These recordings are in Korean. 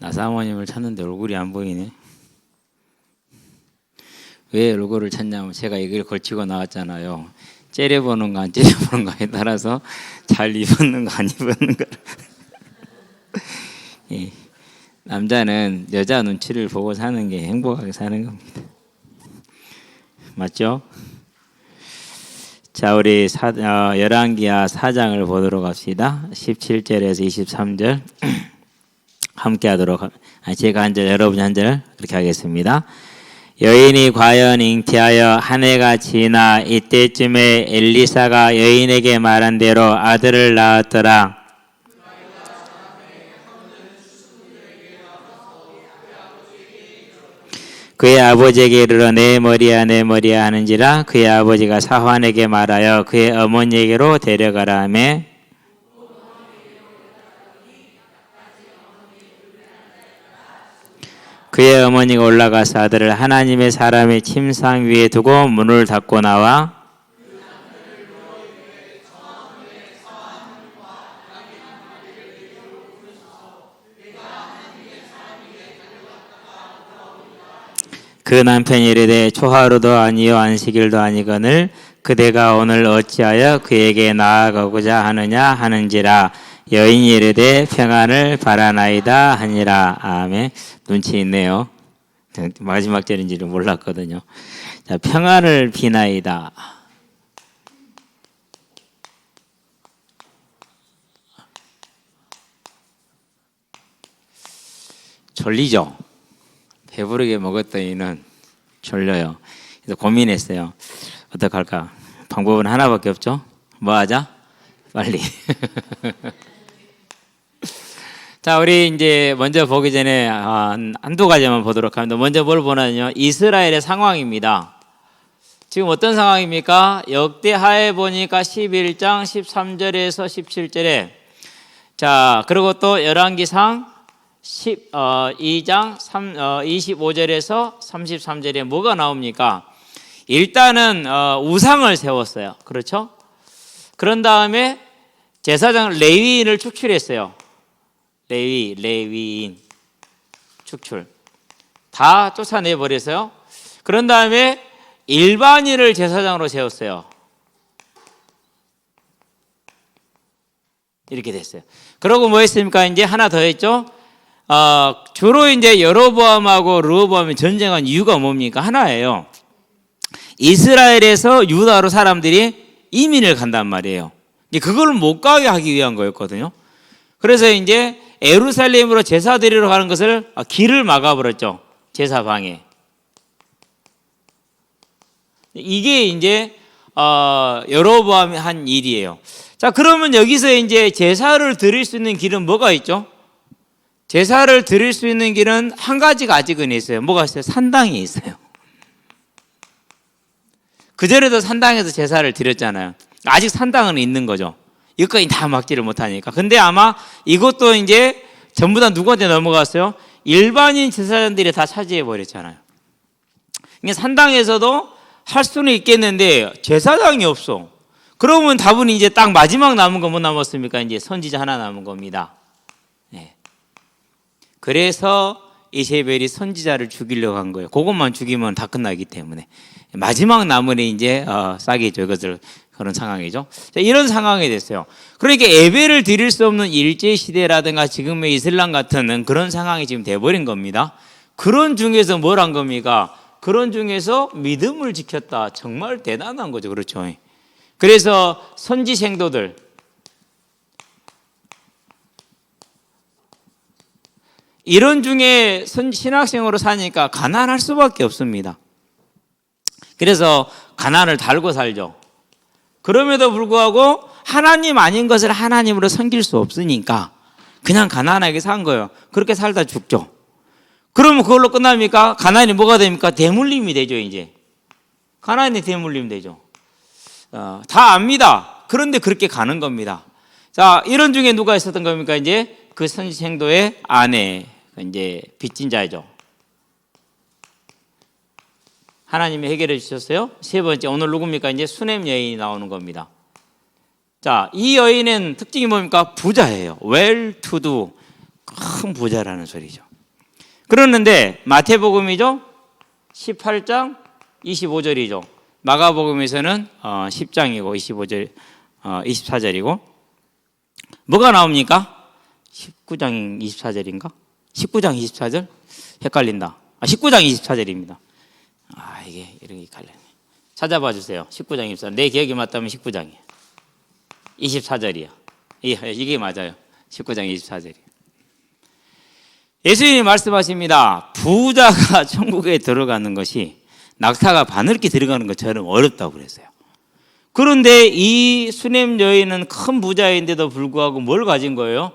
나 사모님을 찾는데 얼굴이 안 보이네. 왜 얼굴을 찾냐면 제가 이걸 걸치고 나왔잖아요. 째려보는가 안 째려보는가에 따라서 잘 입었는가 안 입었는가. 예. 남자는 여자 눈치를 보고 사는 게 행복하게 사는 겁니다. 맞죠? 자, 우리 열왕기하 4장을 보도록 합시다. 17절에서 23절 함께 하도록 제가 한 절, 여러분이 한 절 그렇게 하겠습니다. 여인이 과연 잉태하여 한 해가 지나 이때쯤에 엘리사가 여인에게 말한 대로 아들을 낳았더라. 그의 아버지에게 이르러 내 머리야 내 머리야 하는지라 그의 아버지가 사환에게 말하여 그의 어머니에게로 데려가라 하며 그의 어머니가 올라가서 아들을 하나님의 사람의 침상 위에 두고 문을 닫고 나와 그 남편이 이르되 초하루도 아니요 안식일도 아니거늘 그대가 오늘 어찌하여 그에게 나아가고자 하느냐 하는지라 여인이 이르되 평안을 바라나이다 하니라. 아멘. 눈치 있네요. 마지막 절인지를 몰랐거든요. 자, 평안을 비나이다. 졸리죠? 배부르게 먹었더니는 졸려요. 그래서 고민했어요. 어떡할까? 방법은 하나밖에 없죠? 뭐 하자? 빨리. 자, 우리 이제 먼저 보기 전에 한두 가지만 보도록 합니다. 먼저 뭘 보냐면요. 이스라엘의 상황입니다. 지금 어떤 상황입니까? 역대하에 보니까 11장 13절에서 17절에 자, 그리고 또 열왕기상 2장 25절에서 33절에 뭐가 나옵니까? 일단은 우상을 세웠어요. 그렇죠? 그런 다음에 제사장 레위인을 축출했어요. 레위인 축출 다 쫓아내버려서요. 그런 다음에 일반인을 제사장으로 세웠어요. 이렇게 됐어요. 그러고 뭐 했습니까? 이제 하나 더 했죠. 주로 이제 여로보암하고 르호보암이 전쟁한 이유가 뭡니까? 하나예요. 이스라엘에서 유다로 사람들이 이민을 간단 말이에요. 이제 그걸 못 가게 하기 위한 거였거든요. 그래서 이제 예루살렘으로 제사 드리러 가는 것을 길을 막아버렸죠. 제사방에. 이게 이제 여로보암이 한 일이에요. 자, 그러면 여기서 이제 제사를 드릴 수 있는 길은 뭐가 있죠? 제사를 드릴 수 있는 길은 한 가지가 아직은 있어요. 뭐가 있어요? 산당이 있어요. 그전에도 산당에서 제사를 드렸잖아요. 아직 산당은 있는 거죠. 이것까지 다 막지를 못하니까. 근데 아마 이것도 이제 전부 다 누구한테 넘어갔어요? 일반인 제사장들이 다 차지해 버렸잖아요. 그러니까 산당에서도 할 수는 있겠는데 제사장이 없어. 그러면 답은 이제 딱 마지막 남은 거 뭐 남았습니까? 이제 선지자 하나 남은 겁니다. 네. 그래서 이세벨이 선지자를 죽이려고 한 거예요. 그것만 죽이면 다 끝나기 때문에 마지막 남은 이제 싸게죠. 이것을 그런 상황이죠. 자, 이런 상황이 됐어요. 그러니까 예배를 드릴 수 없는 일제 시대라든가 지금의 이슬람 같은 그런 상황이 지금 돼버린 겁니다. 그런 중에서 뭘 한 겁니까? 그런 중에서 믿음을 지켰다. 정말 대단한 거죠. 그렇죠. 그래서 선지 생도들 이런 중에 신학생으로 사니까 가난할 수밖에 없습니다. 그래서 가난을 달고 살죠. 그럼에도 불구하고 하나님 아닌 것을 하나님으로 섬길 수 없으니까 그냥 가난하게 산 거예요. 그렇게 살다 죽죠. 그러면 그걸로 끝납니까? 가난이 뭐가 됩니까? 대물림이 되죠. 이제 가난이 대물림 되죠. 다 압니다. 그런데 그렇게 가는 겁니다. 자, 이런 중에 누가 있었던 겁니까? 이제 그 선지생도의 아내, 이제 빚진 자죠. 하나님이 해결해 주셨어요. 세 번째, 오늘 누굽니까? 이제 수넴 여인이 나오는 겁니다. 자, 이 여인은 특징이 뭡니까? 부자예요. well to do. 큰 부자라는 소리죠. 그러는데 마태복음이죠. 18장 25절이죠. 마가복음에서는 10장이고 25절, 24절이고 뭐가 나옵니까? 19장 24절인가? 19장 24절? 헷갈린다. 19장 24절입니다. 이게 이렇게 헷갈리네. 찾아봐 주세요. 19장 24절. 내 기억이 맞다면 19장이에요. 24절이야. 이게 맞아요. 19장 24절이에요. 예수님이 말씀하십니다. 부자가 천국에 들어가는 것이 낙타가 바늘기 들어가는 것처럼 어렵다고 그랬어요. 그런데 이 수넴 여인은 큰 부자인데도 불구하고 뭘 가진 거예요?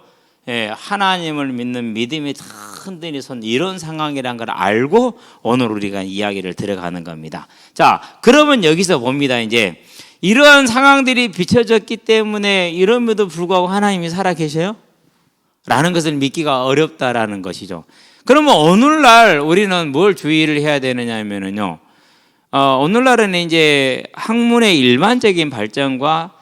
하나님을 믿는 믿음이 흔들리 선 이런 상황이란 걸 알고 오늘 우리가 이야기를 들어가는 겁니다. 자, 그러면 여기서 봅니다. 이제 이러한 상황들이 비춰졌기 때문에 이럼에도 불구하고 하나님이 살아계셔요? 라는 것을 믿기가 어렵다라는 것이죠. 그러면 오늘날 우리는 뭘 주의를 해야 되느냐 하면은요, 오늘날은 이제 학문의 일반적인 발전과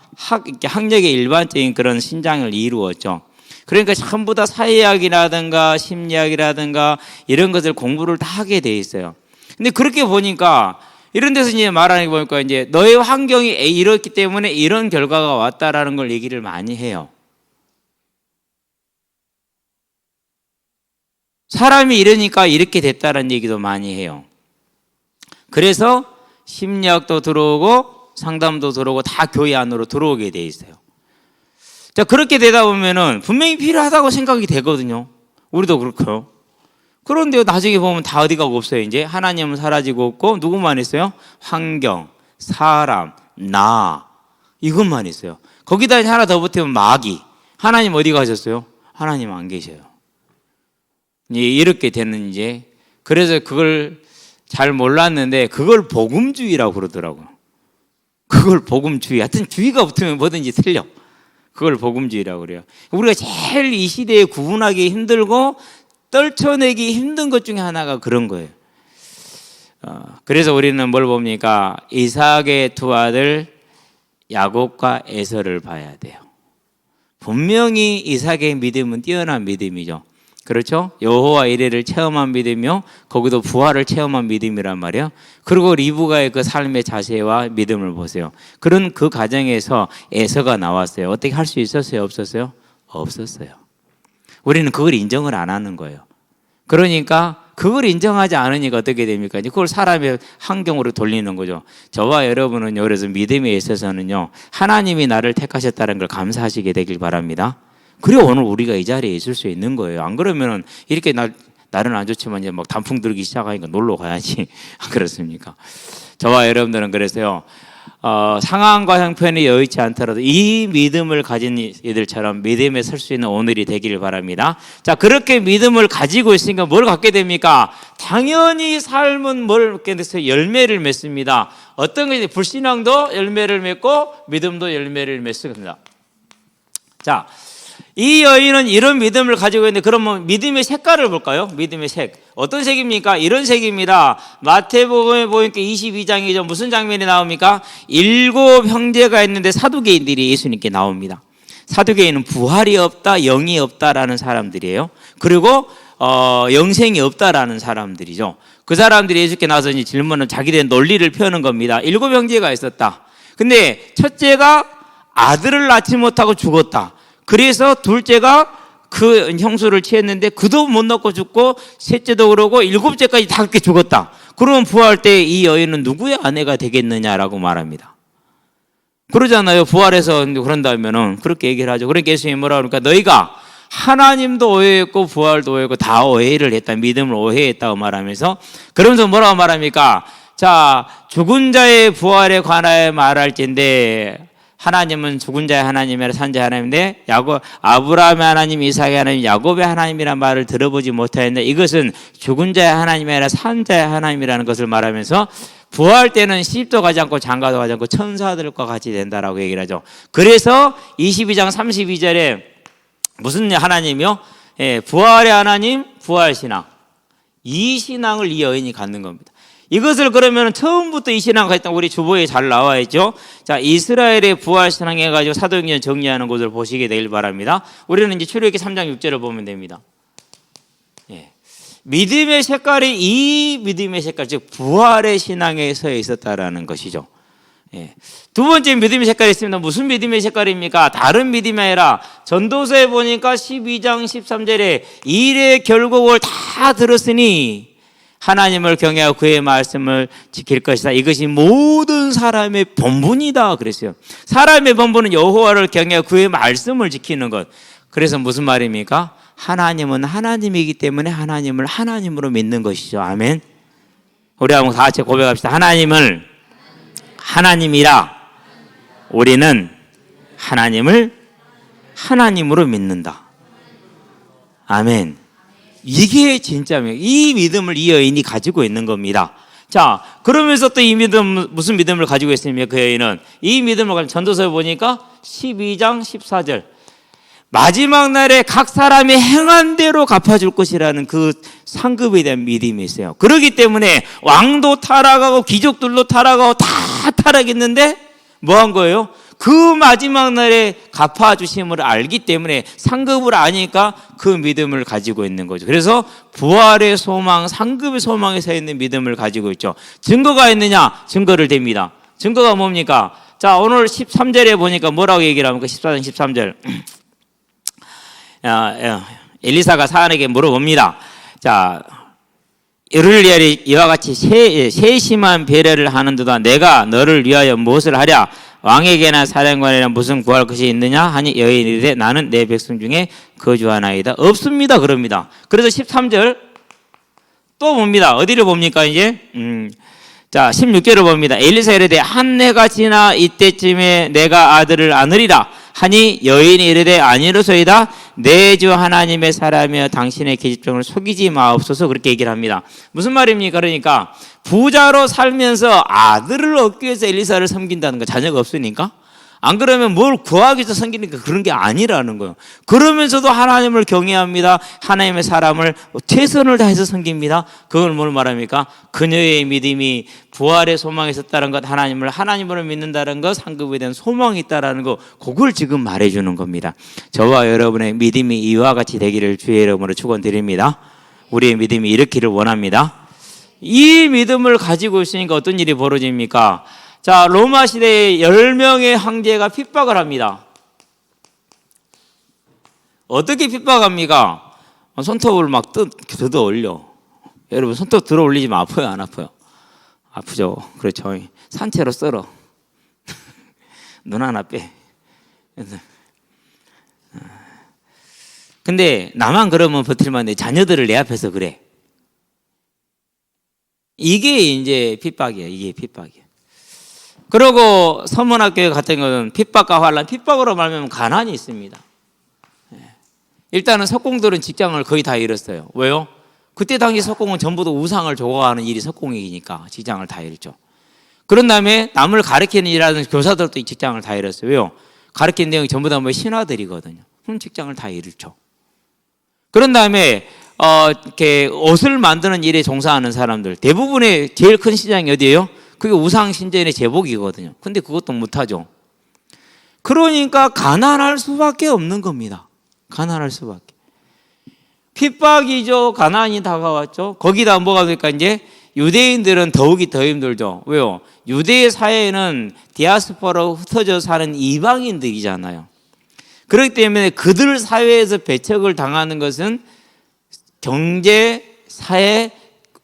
학력의 일반적인 그런 신장을 이루었죠. 그러니까 전부 다 사회학이라든가 심리학이라든가 이런 것을 공부를 다 하게 돼 있어요. 근데 그렇게 보니까 이런 데서 이제 말하는 게 보니까 이제 너의 환경이 이렇기 때문에 이런 결과가 왔다라는 걸 얘기를 많이 해요. 사람이 이러니까 이렇게 됐다는 얘기도 많이 해요. 그래서 심리학도 들어오고 상담도 들어오고 다 교회 안으로 들어오게 돼 있어요. 자, 그렇게 되다 보면은 분명히 필요하다고 생각이 되거든요. 우리도 그렇고요. 그런데 나중에 보면 다 어디 가고 없어요. 이제 하나님은 사라지고 없고 누구만 있어요? 환경, 사람, 나 이것만 있어요. 거기다 하나 더 붙으면 마귀. 하나님 어디 가셨어요? 하나님 안 계셔요. 이렇게 되는 이제 그래서 그걸 잘 몰랐는데 그걸 복음주의라고 그러더라고요. 그걸 복음주의. 하여튼 주의가 붙으면 뭐든지 틀려. 그걸 복음주의라고 그래요. 우리가 제일 이 시대에 구분하기 힘들고 떨쳐내기 힘든 것 중에 하나가 그런 거예요. 그래서 우리는 뭘 봅니까? 이삭의 두 아들 야곱과 에서를 봐야 돼요. 분명히 이삭의 믿음은 뛰어난 믿음이죠. 그렇죠? 여호와 이레를 체험한 믿음이요, 거기도 부활을 체험한 믿음이란 말이에요. 그리고 리브가의 그 삶의 자세와 믿음을 보세요. 그런 그 과정에서 에서가 나왔어요. 어떻게 할 수 있었어요? 없었어요? 없었어요. 우리는 그걸 인정을 안 하는 거예요. 그러니까 그걸 인정하지 않으니까 어떻게 됩니까? 그걸 사람의 환경으로 돌리는 거죠. 저와 여러분은요, 그래서 믿음에 있어서는요, 하나님이 나를 택하셨다는 걸 감사하시게 되길 바랍니다. 그리고 오늘 우리가 이 자리에 있을 수 있는 거예요. 안 그러면은 이렇게 날은 안 좋지만 이제 막 단풍 들기 시작하니까 놀러 가야지. 그렇습니까? 저와 여러분들은 그래서요, 상황과 형편이 여의치 않더라도 이 믿음을 가진 이들처럼 믿음에 설 수 있는 오늘이 되기를 바랍니다. 자, 그렇게 믿음을 가지고 있으니까 뭘 갖게 됩니까? 당연히 삶은 뭘 갖게 돼서 열매를 맺습니다. 어떤 것이 불신앙도 열매를 맺고 믿음도 열매를 맺습니다. 자, 이 여인은 이런 믿음을 가지고 있는데 그러면 믿음의 색깔을 볼까요? 믿음의 색. 어떤 색입니까? 이런 색입니다. 마태복음에 보니까 22장이죠. 무슨 장면이 나옵니까? 7 형제가 있는데 사두개인들이 예수님께 나옵니다. 사두개인은 부활이 없다, 영이 없다라는 사람들이에요. 그리고 영생이 없다라는 사람들이죠. 그 사람들이 예수께 나와서 이제 질문을 자기들의 논리를 펴는 겁니다. 7 형제가 있었다. 근데 첫째가 아들을 낳지 못하고 죽었다. 그래서 둘째가 그 형수를 취했는데 그도 못 낳고 죽고 셋째도 그러고 7째까지 다 그렇게 죽었다. 그러면 부활할 때 이 여인은 누구의 아내가 되겠느냐라고 말합니다. 그러잖아요. 부활해서 그런다면은 그렇게 얘기를 하죠. 그러니까 예수님이 뭐라 그러니까 너희가 하나님도 오해했고 부활도 오해했고 다 오해를 했다. 믿음을 오해했다고 말하면서 그러면서 뭐라고 말합니까? 자, 죽은 자의 부활에 관하여 말할진데 하나님은 죽은 자의 하나님이라 산 자의 하나님인데 아브라함의 하나님, 이삭의 하나님, 야곱의 하나님이라는 말을 들어보지 못하였는데 이것은 죽은 자의 하나님이 아니라 산 자의 하나님이라는 것을 말하면서 부활 때는 시집도 가지 않고 장가도 가지 않고 천사들과 같이 된다라고 얘기를 하죠. 그래서 22장 32절에 무슨 하나님이요? 부활의 하나님, 부활신앙. 이 신앙을 이 여인이 갖는 겁니다. 이것을 그러면 처음부터 이 신앙을 가졌던 우리 주보에 잘 나와 있죠. 자, 이스라엘의 부활신앙 해가지고 사도행전 정리하는 것을 보시게 되길 바랍니다. 우리는 이제 출애굽기 3장 6절을 보면 됩니다. 믿음의 색깔이 이 믿음의 색깔, 즉 부활의 신앙에 서 있었다라는 것이죠. 예. 두 번째 믿음의 색깔이 있습니다. 무슨 믿음의 색깔입니까? 다른 믿음이 아니라 전도서에 보니까 12장 13절에 일의 결국을 다 들었으니 하나님을 경외하고 그의 말씀을 지킬 것이다. 이것이 모든 사람의 본분이다 그랬어요. 사람의 본분은 여호와를 경외하고 그의 말씀을 지키는 것. 그래서 무슨 말입니까? 하나님은 하나님이기 때문에 하나님을 하나님으로 믿는 것이죠. 아멘. 우리 한번 다 같이 고백합시다. 하나님을 하나님이라 우리는 하나님을 하나님으로 믿는다. 아멘. 이게 진짜입니다. 이 믿음을 이 여인이 가지고 있는 겁니다. 자, 그러면서 또 이 믿음, 무슨 믿음을 가지고 있습니까? 그 여인은 이 믿음을 가지고 전도서에 보니까 12장 14절 마지막 날에 각 사람이 행한 대로 갚아줄 것이라는 그 상급에 대한 믿음이 있어요. 그렇기 때문에 왕도 타락하고 귀족들도 타락하고 다 타락했는데 뭐 한 거예요? 그 마지막 날에 갚아주심을 알기 때문에 상급을 아니까 그 믿음을 가지고 있는 거죠. 그래서 부활의 소망, 상급의 소망에 서 있는 믿음을 가지고 있죠. 증거가 있느냐? 증거를 댑니다. 증거가 뭡니까? 자, 오늘 13절에 보니까 뭐라고 얘기를 합니까? 14장 13절 엘리사가 사안에게 물어봅니다. 자, 이를 위하여 이와 같이 세심한 배려를 하는도다 내가 너를 위하여 무엇을 하랴? 왕에게나 사령관에나 무슨 구할 것이 있느냐? 하니 여인이 이르되 나는 내 백성 중에 거주하나이다. 없습니다. 그럽니다. 그래서 13절 또 봅니다. 어디를 봅니까 이제? 자, 16절을 봅니다. 엘리사가 이르되 한 해가 지나 이때쯤에 내가 아들을 안으리라 하니 여인이 이르되 아니로소이다. 내 주 하나님의 사람이여 당신의 계집종을 속이지 마옵소서. 그렇게 얘기를 합니다. 무슨 말입니까? 그러니까 부자로 살면서 아들을 얻기 위해서 엘리사를 섬긴다는 거, 자녀가 없으니까. 안 그러면 뭘 구하기 위해서 섬기니까 그런 게 아니라는 거예요. 그러면서도 하나님을 경외합니다. 하나님의 사람을 최선을 다해서 섬깁니다. 그걸 뭘 말합니까? 그녀의 믿음이 부활의 소망에 있었다는 것, 하나님을 하나님으로 믿는다는 것, 상급에 대한 소망이 있다는 것, 그걸 지금 말해주는 겁니다. 저와 여러분의 믿음이 이와 같이 되기를 주의 이름으로 축원드립니다. 우리의 믿음이 이렇기를 원합니다. 이 믿음을 가지고 있으니까 어떤 일이 벌어집니까? 자, 로마 시대에 10명의 황제가 핍박을 합니다. 어떻게 핍박합니까? 손톱을 막 뜯어 올려. 여러분, 손톱 들어 올리지만 아파요, 안 아파요? 아프죠? 그렇죠. 산채로 썰어. 눈 하나 빼. 근데 나만 그러면 버틸만한데 자녀들을 내 앞에서 그래. 이게 이제 핍박이에요. 이게 핍박이에요. 그리고 서문학교 같은 것은 핍박과 환란, 핍박으로 말하면 가난이 있습니다. 일단은 석공들은 직장을 거의 다 잃었어요. 왜요? 그때 당시 석공은 전부 다 우상을 조각하는 일이 석공이니까 직장을 다 잃죠. 그런 다음에 남을 가르치는 일하는 교사들도 이 직장을 다 잃었어요. 왜요? 가르치는 내용이 전부 다 뭐 신하들이거든요. 그럼 직장을 다 잃죠. 그런 다음에 이렇게 옷을 만드는 일에 종사하는 사람들, 대부분의 제일 큰 시장이 어디예요? 그게 우상신전의 제복이거든요. 근데 그것도 못하죠. 그러니까 가난할 수밖에 없는 겁니다. 가난할 수밖에. 핍박이죠. 가난이 다가왔죠. 거기다 뭐가 될까 이제 유대인들은 더욱이 더 힘들죠. 왜요? 유대 사회에는 디아스포라로 흩어져 사는 이방인들이잖아요. 그렇기 때문에 그들 사회에서 배척을 당하는 것은 경제, 사회,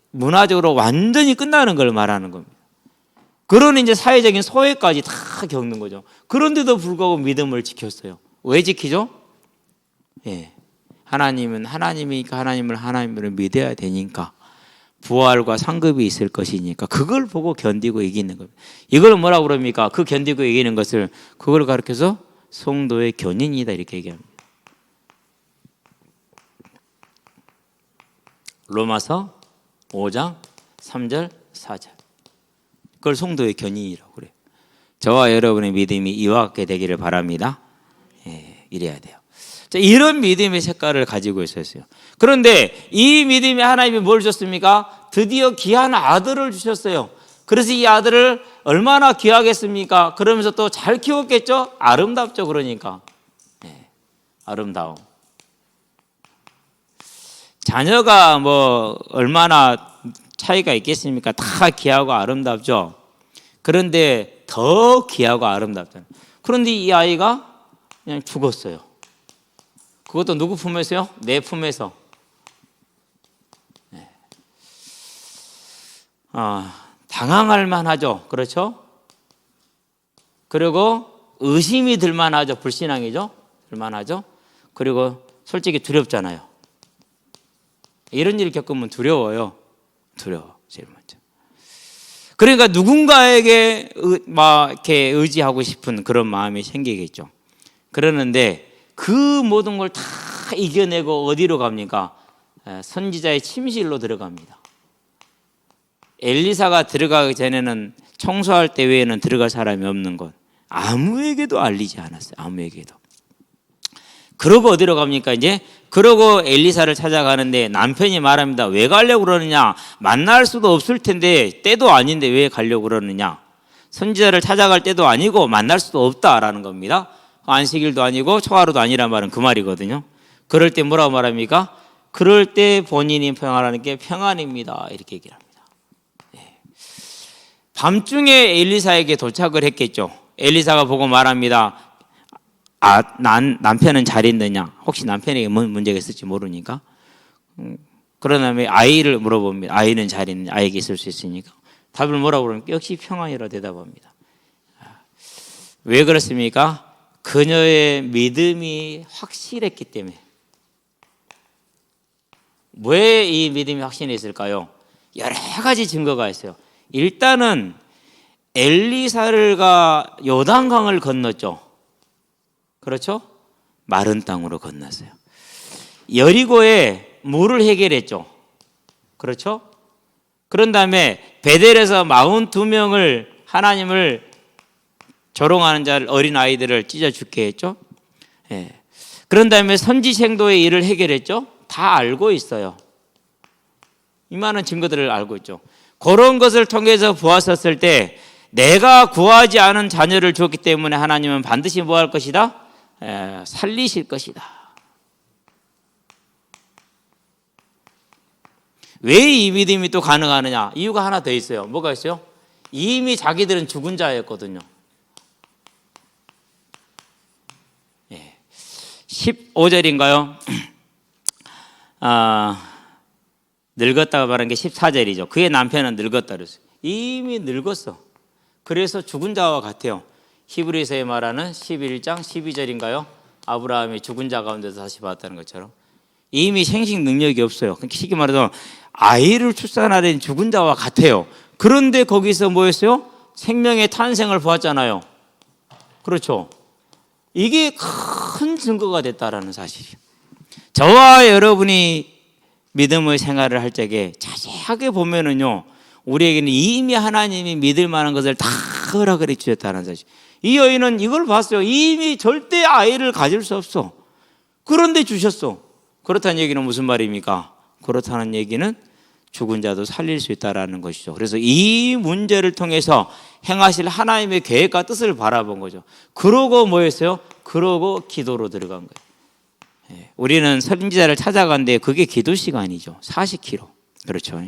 문화적으로 완전히 끝나는 걸 말하는 겁니다. 그런 이제 사회적인 소외까지 다 겪는 거죠. 그런데도 불구하고 믿음을 지켰어요. 왜 지키죠? 예. 하나님은 하나님이니까 하나님을 하나님으로 믿어야 되니까 부활과 상급이 있을 것이니까 그걸 보고 견디고 이기는 겁니다. 이걸 뭐라고 그럽니까? 그 견디고 이기는 것을 그걸 가르쳐서 성도의 견인이다 이렇게 얘기합니다. 로마서 5장 3절 4절 그걸 성도의 견인이라고 그래요. 저와 여러분의 믿음이 이와 같게 되기를 바랍니다. 예, 이래야 돼요. 자, 이런 믿음의 색깔을 가지고 있었어요. 그런데 이 믿음에 하나님이 뭘 주셨습니까? 드디어 귀한 아들을 주셨어요. 그래서 이 아들을 얼마나 귀하겠습니까? 그러면서 또 잘 키웠겠죠? 아름답죠. 그러니까 네, 아름다움. 자녀가 뭐 얼마나 차이가 있겠습니까? 다 귀하고 아름답죠. 그런데 더 귀하고 아름답잖아요. 그런데 이 아이가 그냥 죽었어요. 그것도 누구 품에서요? 내 품에서. 네. 당황할 만하죠. 그렇죠? 그리고 의심이 들 만하죠. 불신앙이죠. 들 만하죠. 그리고 솔직히 두렵잖아요. 이런 일 겪으면 두려워요. 두려워. 제일 먼저. 그러니까 누군가에게 막 이렇게 의지하고 싶은 그런 마음이 생기겠죠. 그러는데 그 모든 걸 다 이겨내고 어디로 갑니까? 선지자의 침실로 들어갑니다. 엘리사가 들어가기 전에는 청소할 때 외에는 들어갈 사람이 없는 것. 아무에게도 알리지 않았어요. 아무에게도. 그러고 어디로 갑니까? 이제 그러고 엘리사를 찾아가는데 남편이 말합니다. 왜 가려고 그러느냐? 만날 수도 없을 텐데 때도 아닌데 왜 가려고 그러느냐? 선지자를 찾아갈 때도 아니고 만날 수도 없다라는 겁니다. 안식일도 아니고 초하루도 아니란 말은 그 말이거든요. 그럴 때 뭐라고 말합니까? 그럴 때 본인이 평안하는 게 평안입니다. 이렇게 얘기를 합니다. 네. 밤중에 엘리사에게 도착을 했겠죠. 엘리사가 보고 말합니다. 남편은 잘 있느냐? 혹시 남편에게 뭔 문제가 있을지 모르니까. 그런 다음에 아이를 물어봅니다. 아이는 잘 있느냐? 아이에게 있을 수 있으니까. 답을 뭐라고 그러니까 역시 평안이라 대답합니다. 왜 그렇습니까? 그녀의 믿음이 확실했기 때문에. 왜 이 믿음이 확신했을까요? 여러 가지 증거가 있어요. 일단은 엘리사가 요단강을 건넜죠. 그렇죠? 마른 땅으로 건넜어요. 여리고에 물을 해결했죠. 그렇죠? 그런 다음에 베델에서 42명을 하나님을 조롱하는 자를 어린 아이들을 찢어 죽게 했죠. 예. 그런 다음에 선지생도의 일을 해결했죠. 다 알고 있어요. 이 많은 증거들을 알고 있죠. 그런 것을 통해서 보았었을 때 내가 구하지 않은 자녀를 주었기 때문에 하나님은 반드시 뭐 할 것이다? 살리실 것이다. 왜 이 믿음이 또 가능하느냐? 이유가 하나 더 있어요. 뭐가 있어요? 이미 자기들은 죽은 자였거든요. 15절인가요? 늙었다고 말한 게 14절이죠. 그의 남편은 늙었다 그랬어요. 이미 늙었어. 그래서 죽은 자와 같아요. 히브리서에 말하는 11장 12절인가요? 아브라함이 죽은 자 가운데서 다시 봤다는 것처럼 이미 생식 능력이 없어요. 쉽게 말해서 아이를 출산하려는 죽은 자와 같아요. 그런데 거기서 뭐였어요? 생명의 탄생을 보았잖아요. 그렇죠? 이게 큰 증거가 됐다라는 사실이에요. 저와 여러분이 믿음의 생활을 할 적에 자세하게 보면은요, 우리에게는 이미 하나님이 믿을 만한 것을 다 허락을 해 주셨다는 사실. 이 여인은 이걸 봤어요. 이미 절대 아이를 가질 수 없어. 그런데 주셨어. 그렇다는 얘기는 무슨 말입니까? 그렇다는 얘기는 죽은 자도 살릴 수 있다는 것이죠. 그래서 이 문제를 통해서 행하실 하나님의 계획과 뜻을 바라본 거죠. 그러고 뭐였어요? 그러고 기도로 들어간 거예요. 우리는 선지자를 찾아간데 그게 기도 시간이죠. 40km. 그렇죠.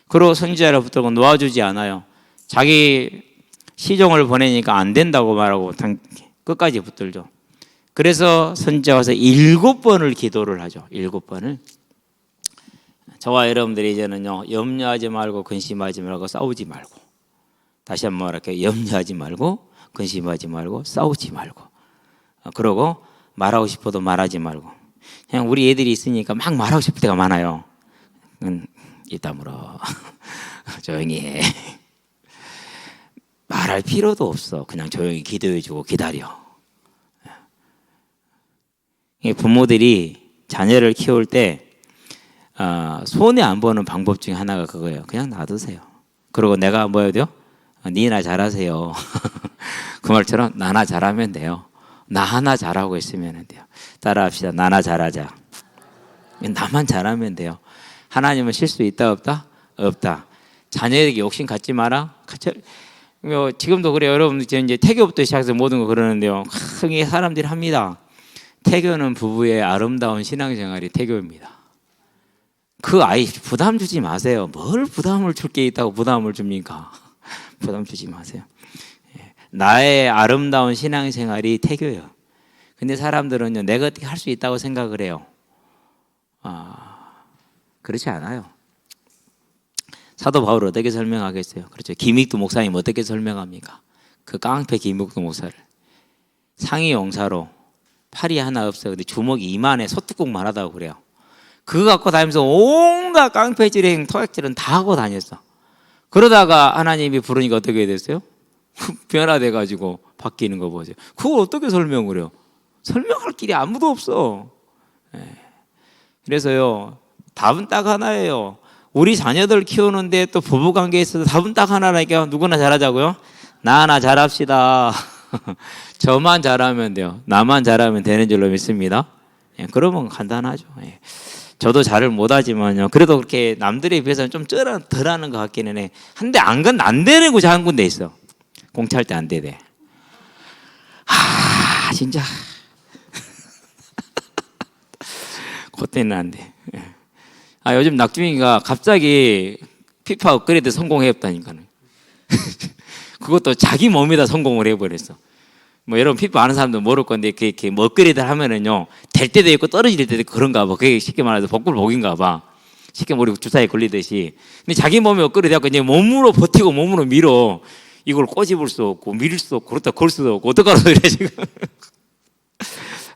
그러고 선지자를 붙들고 놓아주지 않아요. 자기 시종을 보내니까 안 된다고 말하고 끝까지 붙들죠. 그래서 선지자가 와서 7번을 기도를 하죠. 7번을. 저와 여러분들이 이제는요, 염려하지 말고 근심하지 말고 싸우지 말고, 다시 한번 말할게요. 염려하지 말고 근심하지 말고 싸우지 말고, 그러고 말하고 싶어도 말하지 말고. 그냥 우리 애들이 있으니까 막 말하고 싶을 때가 많아요. 이따 물어. 조용히 해. 말할 필요도 없어. 그냥 조용히 기도해주고 기다려. 부모들이 자녀를 키울 때 손해 안 보는 방법 중에 하나가 그거예요. 그냥 놔두세요. 그리고 내가 뭐 해야 돼요? 니나 잘하세요. 그 말처럼 나나 잘하면 돼요. 나 하나 잘하고 있으면 돼요. 따라합시다. 나나 잘하자. 나만 잘하면 돼요. 하나님은 실수 있다 없다? 없다. 자녀에게 욕심 갖지 마라. 지금도 그래요. 여러분 이제 태교부터 시작해서 모든 거 그러는데요. 크게 사람들이 합니다. 태교는 부부의 아름다운 신앙생활이 태교입니다. 그 아이 부담 주지 마세요. 뭘 부담을 줄 게 있다고 부담을 줍니까? 부담 주지 마세요. 나의 아름다운 신앙생활이 태교예요. 근데 사람들은요, 내가 어떻게 할 수 있다고 생각을 해요. 그렇지 않아요. 사도 바울을 어떻게 설명하겠어요? 그렇죠. 김익두 목사님 어떻게 설명합니까? 그 깡패 김익두 목사를 상위 용사로 팔이 하나 없어. 근데 주먹이 이만해 소뚜껑만 하다고 그래요. 그거 갖고 다니면서 온갖 깡패질행 토액질은 다 하고 다녔어. 그러다가 하나님이 부르니까 어떻게 됐어요? 변화돼가지고 바뀌는 거 보세요. 그걸 어떻게 설명을 해요? 설명할 길이 아무도 없어. 그래서요, 답은 딱 하나예요. 우리 자녀들 키우는데 또 부부관계에 있어서 답은 딱 하나라니까. 누구나 잘하자고요? 나 하나 잘합시다. 저만 잘하면 돼요. 나만 잘하면 되는 줄로 믿습니다. 그러면 간단하죠. 저도 잘을 못하지만요, 그래도 그렇게 남들에 비해서는 좀 덜 하는 것 같기는 해. 한데 안 되는 곳이 한 군데 있어. 공차할 때 안 되대. 진짜 그때는 안 돼. 요즘 낙중이가 갑자기 피파 업그레이드 성공했다니까는. 그것도 자기 몸에다 성공을 해버렸어. 뭐 여러분 피파 아는 사람도 모를 건데, 이렇게 뭐 업그레이드를 하면은요, 될 때도 있고 떨어질 때도 있고 그런가 봐. 그게 쉽게 말해서 복불복인가 봐. 쉽게 우리 주사에 걸리듯이. 근데 자기 몸에 업그레이드 하고 이제 몸으로 버티고 몸으로 밀어. 이걸 꼬집을 수 없고 밀 수 없고 그렇다 걸 수도 없고 어떡하라고 그래 지금.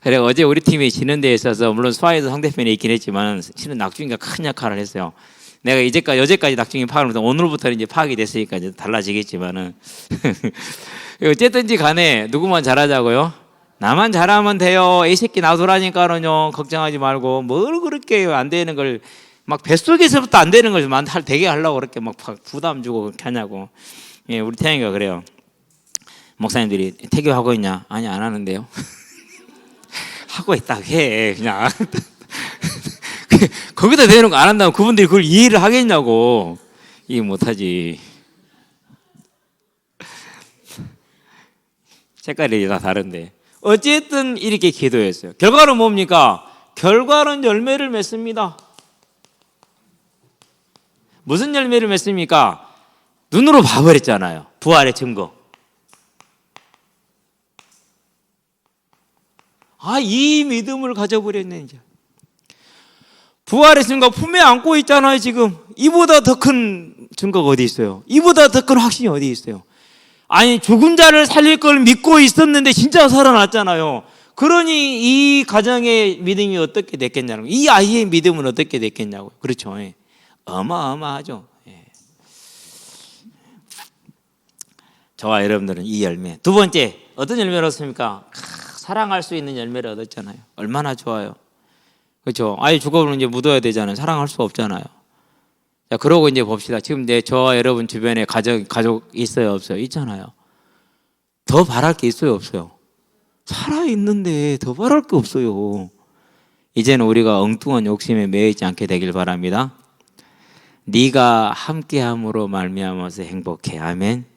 그래 어제 우리 팀이 지는 데에 있어서 물론 스파이도 상대편에 있긴 했지만 실은 낙중이가 큰 역할을 했어요. 내가 여제까지 낙중이 파악을 못하고 오늘부터는 이제 파악이 됐으니까 이제 달라지겠지만은 어쨌든지 간에 누구만 잘하자고요? 나만 잘하면 돼요. 이 새끼 놔두라니까는요. 걱정하지 말고 뭘 그렇게 안 되는 걸 막 뱃속에서부터 안 되는 걸 되게 하려고 그렇게 막 부담 주고 그렇게 하냐고. 우리 태양이가 그래요. 목사님들이 태교하고 있냐? 아니 안 하는데요. 하고 있다 해 그냥. 거기다 대는 거 안 한다면 그분들이 그걸 이해를 하겠냐고. 이해 못하지. 색깔이 다 다른데 어쨌든 이렇게 기도했어요. 결과는 뭡니까? 결과는 열매를 맺습니다. 무슨 열매를 맺습니까? 눈으로 봐버렸잖아요. 부활의 증거. 이 믿음을 가져버렸네 이제. 부활의 증거 품에 안고 있잖아요 지금. 이보다 더 큰 증거가 어디 있어요? 이보다 더 큰 확신이 어디 있어요? 아니 죽은 자를 살릴 걸 믿고 있었는데 진짜 살아났잖아요. 그러니 이 가정의 믿음이 어떻게 됐겠냐고. 이 아이의 믿음은 어떻게 됐겠냐고. 그렇죠. 어마어마하죠. 저와 여러분들은 이 열매. 두 번째 어떤 열매를 얻습니까? 사랑할 수 있는 열매를 얻었잖아요. 얼마나 좋아요. 그렇죠. 아이 죽어버리면 이제 묻어야 되잖아요. 사랑할 수 없잖아요. 자, 그러고 이제 봅시다. 지금 저와 여러분 주변에 가족 있어요, 없어요? 있잖아요. 더 바랄 게 있어요, 없어요? 살아있는데 더 바랄 게 없어요. 이제는 우리가 엉뚱한 욕심에 매이지 않게 되길 바랍니다. 네가 함께함으로 말미암아서 행복해. 아멘.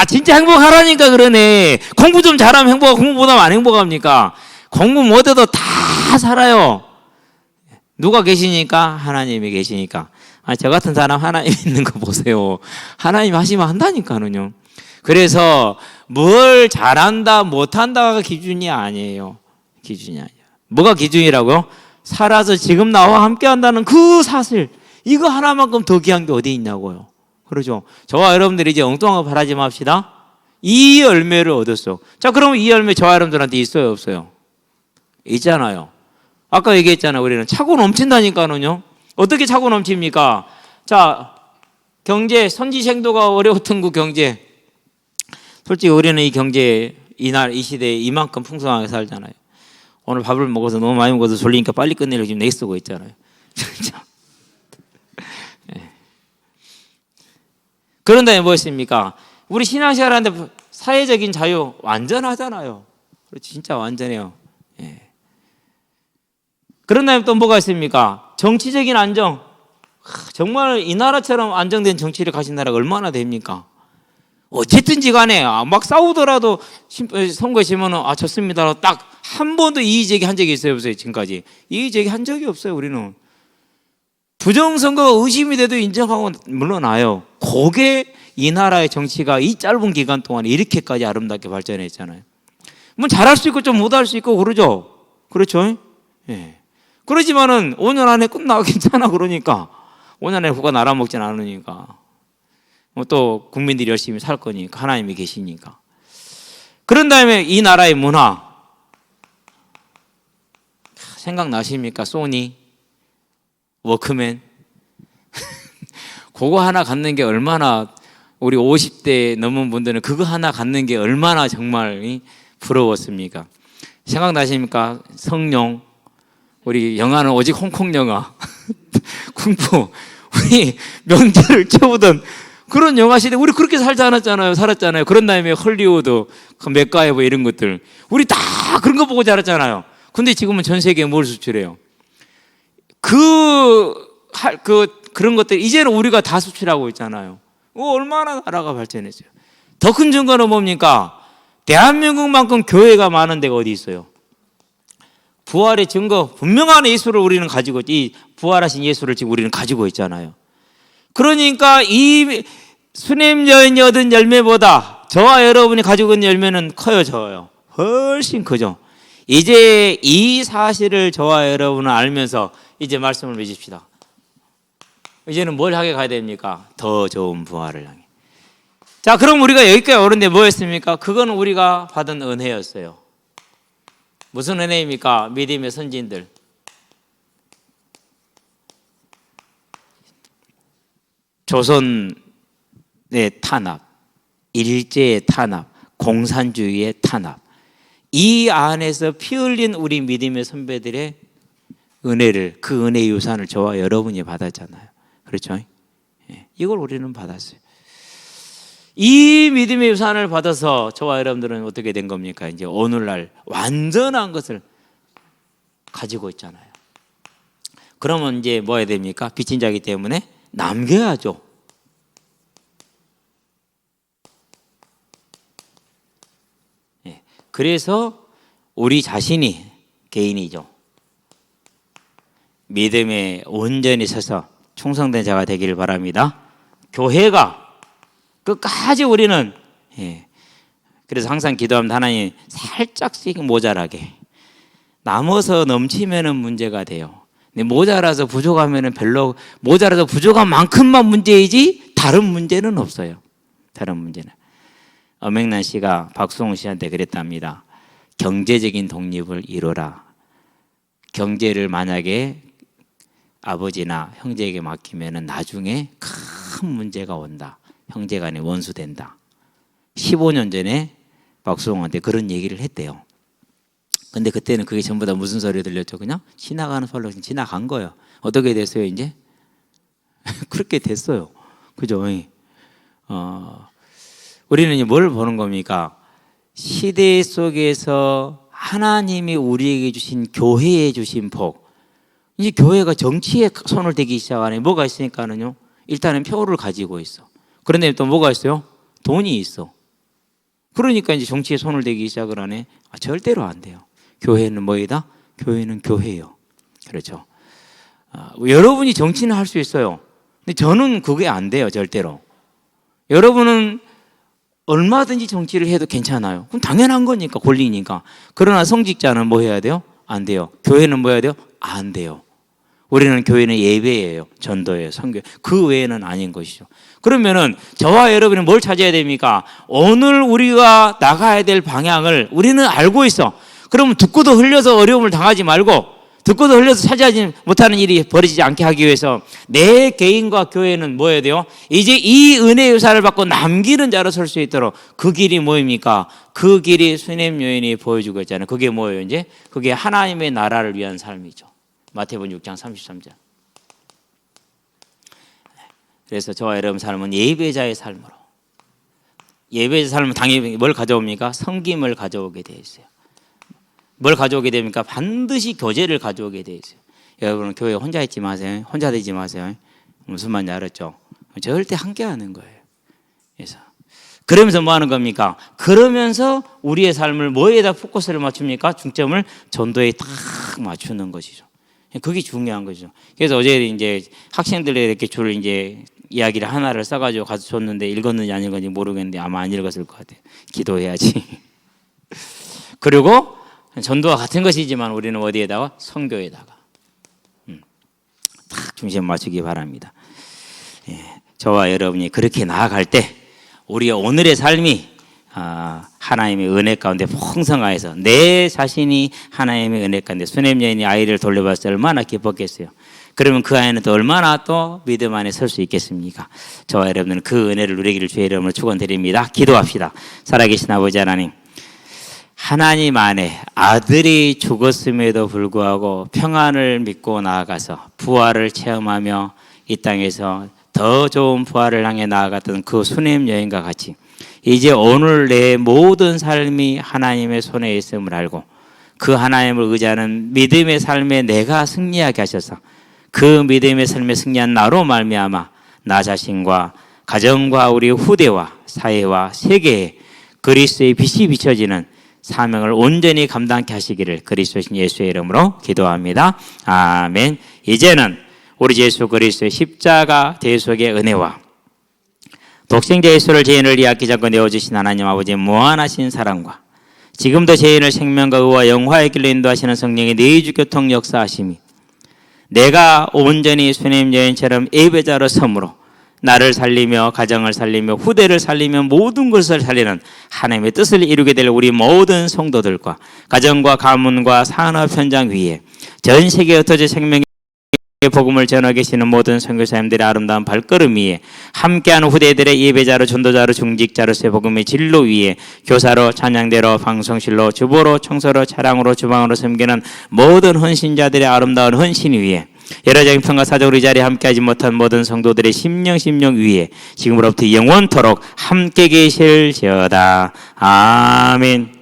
진짜 행복하라니까 그러네. 공부 좀 잘하면 행복하고 공부보다 안 행복합니까? 공부 못해도 다 살아요. 누가 계시니까? 하나님이 계시니까. 저 같은 사람 하나님 있는 거 보세요. 하나님 하시면 한다니까는요. 그래서 뭘 잘한다 못한다가 기준이 아니에요. 기준이 아니에요. 뭐가 기준이라고요? 살아서 지금 나와 함께 한다는 그 사실. 이거 하나만큼 더 귀한 게 어디 있냐고요. 그러죠. 저와 여러분들이 이제 엉뚱한 거 바라지 맙시다. 이 열매를 얻었어. 자, 그럼 이 열매 저와 여러분들한테 있어요, 없어요? 있잖아요. 아까 얘기했잖아요. 우리는 차고 넘친다니까는요. 어떻게 차고 넘칩니까? 자, 경제, 선지생도가 어려웠던 그 경제. 솔직히 우리는 이 경제, 이 시대에 이만큼 풍성하게 살잖아요. 오늘 밥을 먹어서 너무 많이 먹어서 졸리니까 빨리 끝내려고 지금 내쓰고 있잖아요. 그런 다음에 뭐였습니까? 우리 신앙생활 하는데 사회적인 자유 완전하잖아요. 진짜 완전해요. 그런 다음에 또 뭐가 있습니까? 정치적인 안정. 정말 이 나라처럼 안정된 정치를 가진 나라가 얼마나 됩니까? 어쨌든지 간에 막 싸우더라도 선거에 지면은 졌습니다. 딱 한 번도 이의 제기 한 적이 있어요, 없어요? 지금까지 이의 제기 한 적이 없어요. 우리는 부정선거가 의심이 돼도 인정하고 물러나요. 그게 이 나라의 정치가 이 짧은 기간 동안에 이렇게까지 아름답게 발전했잖아요. 뭐 잘할 수 있고 좀 못할 수 있고 그러죠. 그렇죠? 예. 그러지만은 5년 안에 끝나고 괜찮아 그러니까 5년 안에 후가 날아먹진 않으니까 또 국민들이 열심히 살 거니까 하나님이 계시니까. 그런 다음에 이 나라의 문화 생각나십니까? 소니, 워크맨 그거 하나 갖는 게 얼마나 우리 50대 넘은 분들은 그거 하나 갖는 게 얼마나 정말 부러웠습니까? 생각나십니까? 성룡 우리 영화는 오직 홍콩 영화 쿵푸 우리 명제를 채우던 그런 영화 시대 우리 그렇게 살지 않았잖아요. 살았잖아요. 그런 다음에 헐리우드 맥가이버 이런 것들 우리 다 그런 거 보고 자랐잖아요. 근데 지금은 전 세계에 뭘 수출해요? 그런 것들 이제는 우리가 다 수출하고 있잖아요. 얼마나 나라가 발전했어요. 더 큰 증거는 뭡니까? 대한민국만큼 교회가 많은 데가 어디 있어요? 부활의 증거 분명한 예수를 우리는 가지고 이 부활하신 예수를 지금 우리는 가지고 있잖아요. 그러니까 이 수냄 여인이 얻은 열매보다 저와 여러분이 가지고 있는 열매는 커요, 적어요? 훨씬 크죠. 이제 이 사실을 저와 여러분은 알면서 이제 말씀을 맺읍시다. 이제는 뭘 향해 가야 됩니까? 더 좋은 부활을 향해. 자, 그럼 우리가 여기까지 오는데 뭐였습니까? 그건 우리가 받은 은혜였어요. 무슨 은혜입니까? 믿음의 선진들. 조선의 탄압, 일제의 탄압, 공산주의의 탄압. 이 안에서 피 흘린 우리 믿음의 선배들의 은혜를, 그 은혜의 유산을 저와 여러분이 받았잖아요. 그렇죠? 이걸 우리는 받았어요. 이 믿음의 유산을 받아서 저와 여러분들은 어떻게 된 겁니까? 이제 오늘날 완전한 것을 가지고 있잖아요. 그러면 이제 뭐 해야 됩니까? 빚진 자이기 때문에 남겨야죠. 그래서 우리 자신이 개인이죠. 믿음에 온전히 서서 충성된 자가 되기를 바랍니다. 교회가 끝까지 우리는 그래서 항상 기도합니다. 하나님 살짝씩 모자라게 남아서 넘치면은 문제가 돼요. 근데 모자라서 부족하면은 별로 모자라서 부족한 만큼만 문제이지 다른 문제는 없어요. 다른 문제는. 엄앵란 씨가 박수홍 씨한테 그랬답니다. 경제적인 독립을 이루라. 경제를 만약에 아버지나 형제에게 맡기면은 나중에 큰 문제가 온다. 형제간에 원수된다. 15년 전에 박수홍한테 그런 얘기를 했대요. 근데 그때는 그게 전부 다 무슨 소리 들렸죠? 그냥 지나가는 솔로 지나간 거예요. 어떻게 됐어요, 이제? 그렇게 됐어요. 그죠? 우리는 이제 뭘 보는 겁니까? 시대 속에서 하나님이 우리에게 주신 교회에 주신 복. 이제 교회가 정치에 손을 대기 시작하네. 뭐가 있으니까는요. 일단은 표를 가지고 있어. 그런데 또 뭐가 있어요? 돈이 있어. 그러니까 이제 정치에 손을 대기 시작을 하네. 절대로 안 돼요. 교회는 뭐이다? 교회는 교회예요. 그렇죠. 여러분이 정치는 할 수 있어요. 근데 저는 그게 안 돼요. 절대로. 여러분은 얼마든지 정치를 해도 괜찮아요. 그럼 당연한 거니까, 권리니까. 그러나 성직자는 뭐 해야 돼요? 안 돼요. 교회는 뭐 해야 돼요? 안 돼요. 우리는 교회는 예배예요. 전도예요. 선교. 그 외에는 아닌 것이죠. 그러면은 저와 여러분이 뭘 찾아야 됩니까? 오늘 우리가 나가야 될 방향을 우리는 알고 있어. 그러면 듣고도 흘려서 어려움을 당하지 말고 듣고도 흘려서 차지하지 못하는 일이 벌어지지 않게 하기 위해서 내 개인과 교회는 뭐 해야 돼요? 이제 이 은혜의 유산을 받고 남기는 자로 설 수 있도록 그 길이 뭐입니까? 그 길이 수냄 여인이 보여주고 있잖아요. 그게 뭐예요? 이제 그게 하나님의 나라를 위한 삶이죠. 마태복음 6장 33절. 그래서 저와 여러분 삶은 예배자의 삶으로. 예배자의 삶은 당연히 뭘 가져옵니까? 섬김을 가져오게 되어 있어요. 뭘 가져오게 됩니까? 반드시 교제를 가져오게 되어 있어요. 여러분 교회 혼자 있지 마세요. 혼자 되지 마세요. 무슨 말인지 알았죠? 절대 함께 하는 거예요. 그래서 그러면서 뭐 하는 겁니까? 그러면서 우리의 삶을 뭐에다 포커스를 맞춥니까? 중점을 전도에 딱 맞추는 것이죠. 그게 중요한 거죠. 그래서 어제 이제 학생들에게 이렇게 줄 이제 이야기를 하나를 써가지고 가서 줬는데 읽었는지 안 읽었는지 모르겠는데 아마 안 읽었을 것 같아요. 기도해야지. 그리고 전도와 같은 것이지만 우리는 어디에다가? 선교에다가 딱 중심 맞추기 바랍니다. 예, 저와 여러분이 그렇게 나아갈 때 우리의 오늘의 삶이 하나님의 은혜 가운데 풍성하여서 내 자신이 하나님의 은혜 가운데 수냄 여인이 아이를 돌려봤을 때 얼마나 기뻤겠어요. 그러면 그 아이는 또 얼마나 또 믿음 안에 설 수 있겠습니까? 저와 여러분은 그 은혜를 누리기를 주의 이름으로 축원드립니다. 기도합시다. 살아계신 아버지 하나님, 하나님 안에 아들이 죽었음에도 불구하고 평안을 믿고 나아가서 부활을 체험하며 이 땅에서 더 좋은 부활을 향해 나아갔던 그 수냄 여인과 같이 이제 오늘 내 모든 삶이 하나님의 손에 있음을 알고 그 하나님을 의지하는 믿음의 삶에 내가 승리하게 하셔서 그 믿음의 삶에 승리한 나로 말미암아 나 자신과 가정과 우리 후대와 사회와 세계에 그리스도의 빛이 비춰지는 사명을 온전히 감당케 하시기를 그리스도신 예수의 이름으로 기도합니다. 아멘. 이제는 우리 예수 그리스도의 십자가 대속의 은혜와 독생자 예수를 죄인을 위하여 잡고 내어주신 하나님 아버지의 무한하신 사랑과 지금도 죄인을 생명과 의와 영화의 길로 인도하시는 성령의 내주 교통 역사하심이 내가 온전히 수냄 여인처럼 예배자로 섬으로 나를 살리며 가정을 살리며 후대를 살리며 모든 것을 살리는 하나님의 뜻을 이루게 될 우리 모든 성도들과 가정과 가문과 산업 현장 위에 전 세계에 흩어져 생명의 복음을 전하 계시는 모든 선교사님들의 아름다운 발걸음 위에 함께하는 후대들의 예배자로 전도자로 중직자로서의 복음의 진로 위에 교사로 찬양대로 방송실로 주보로 청소로 차량으로 주방으로 섬기는 모든 헌신자들의 아름다운 헌신 위에 여러적인 평가 사적으로 이 자리에 함께하지 못한 모든 성도들의 심령 위에 지금으로부터 영원토록 함께 계실지어다. 아멘.